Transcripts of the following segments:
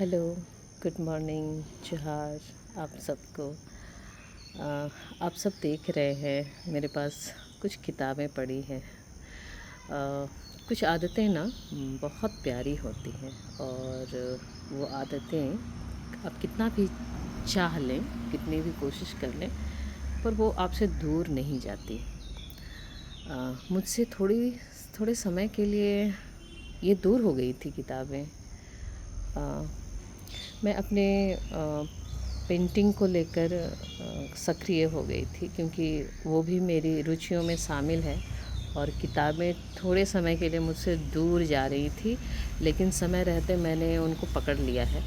Hello, good morning, जोहार आप सबको। आप सब देख रहे हैं मेरे पास कुछ किताबें पड़ी हैं। कुछ आदतें ना बहुत प्यारी होती हैं और वो आदतें आप कितना भी चाह लें, कितनी भी कोशिश कर लें, पर वो आपसे दूर नहीं जाती। मुझसे थोड़े समय के लिए ये दूर हो गई थी किताबें। मैं अपने पेंटिंग को लेकर सक्रिय हो गई थी, क्योंकि वो भी मेरी रुचियों में शामिल है और किताबें थोड़े समय के लिए मुझसे दूर जा रही थी, लेकिन समय रहते मैंने उनको पकड़ लिया है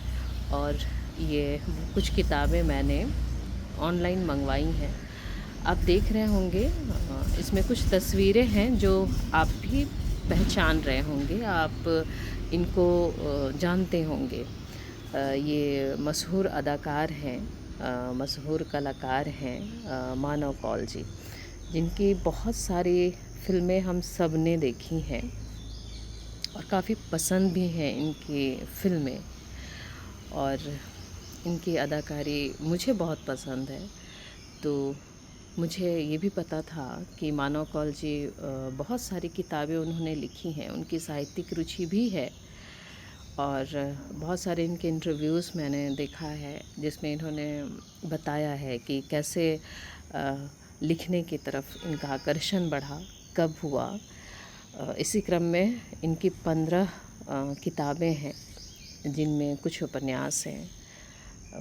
और ये कुछ किताबें मैंने ऑनलाइन मंगवाई हैं। आप देख रहे होंगे, इसमें कुछ तस्वीरें हैं जो आप भी पहचान रहे होंगे, आप इनको जानते होंगे। ये मशहूर अदाकार हैं, मशहूर कलाकार हैं, मानव कौल जी, जिनकी बहुत सारी फ़िल्में हम सब ने देखी हैं और काफ़ी पसंद भी हैं इनकी फ़िल्में, और इनकी अदाकारी मुझे बहुत पसंद है। तो मुझे ये भी पता था कि मानव कौल जी बहुत सारी किताबें उन्होंने लिखी हैं, उनकी साहित्यिक रुचि भी है और बहुत सारे इनके इंटरव्यूज़ मैंने देखा है जिसमें इन्होंने बताया है कि कैसे लिखने की तरफ इनका आकर्षण बढ़ा, कब हुआ। इसी क्रम में इनकी 15 किताबें हैं, जिनमें कुछ उपन्यास हैं,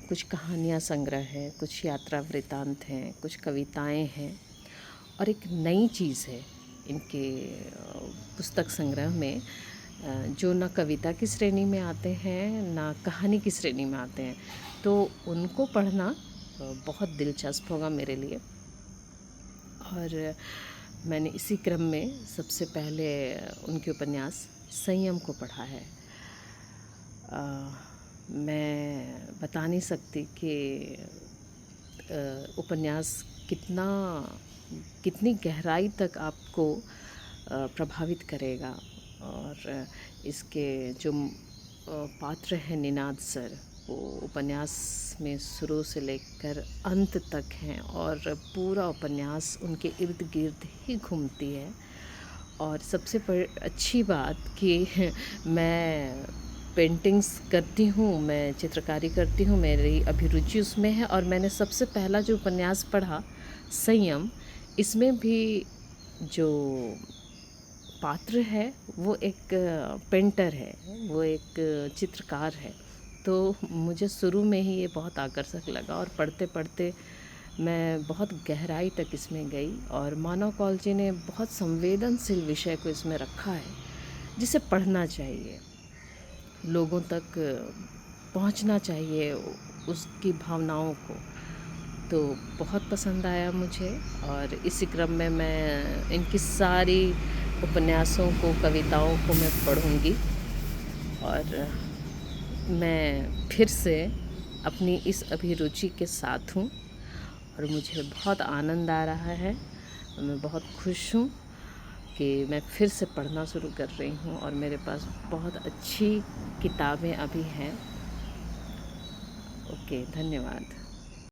कुछ कहानियाँ संग्रह हैं, कुछ यात्रा वृत्तांत हैं, कुछ कविताएं हैं और एक नई चीज़ है इनके पुस्तक संग्रह में, जो ना कविता की श्रेणी में आते हैं ना कहानी की श्रेणी में आते हैं। तो उनको पढ़ना बहुत दिलचस्प होगा मेरे लिए, और मैंने इसी क्रम में सबसे पहले उनके उपन्यास संयम को पढ़ा है। मैं बता नहीं सकती कि उपन्यास कितनी गहराई तक आपको प्रभावित करेगा, और इसके जो पात्र हैं निनाद सर, वो उपन्यास में शुरू से लेकर अंत तक हैं और पूरा उपन्यास उनके इर्द गिर्द ही घूमती है। और सबसे अच्छी बात कि मैं पेंटिंग्स करती हूँ, मैं चित्रकारी करती हूँ, मेरी अभिरुचि उसमें है, और मैंने सबसे पहला जो उपन्यास पढ़ा संयम, इसमें भी जो पात्र है वो एक पेंटर है, वो एक चित्रकार है। तो मुझे शुरू में ही ये बहुत आकर्षक लगा और पढ़ते पढ़ते मैं बहुत गहराई तक इसमें गई, और मानव कौल जी ने बहुत संवेदनशील विषय को इसमें रखा है, जिसे पढ़ना चाहिए, लोगों तक पहुंचना चाहिए उसकी भावनाओं को। तो बहुत पसंद आया मुझे, और इसी क्रम में मैं इनकी सारी उपन्यासों को, कविताओं को मैं पढ़ूंगी, और मैं फिर से अपनी इस अभिरुचि के साथ हूँ और मुझे बहुत आनंद आ रहा है। मैं बहुत खुश हूँ कि मैं फिर से पढ़ना शुरू कर रही हूँ और मेरे पास बहुत अच्छी किताबें अभी हैं। ओके, धन्यवाद।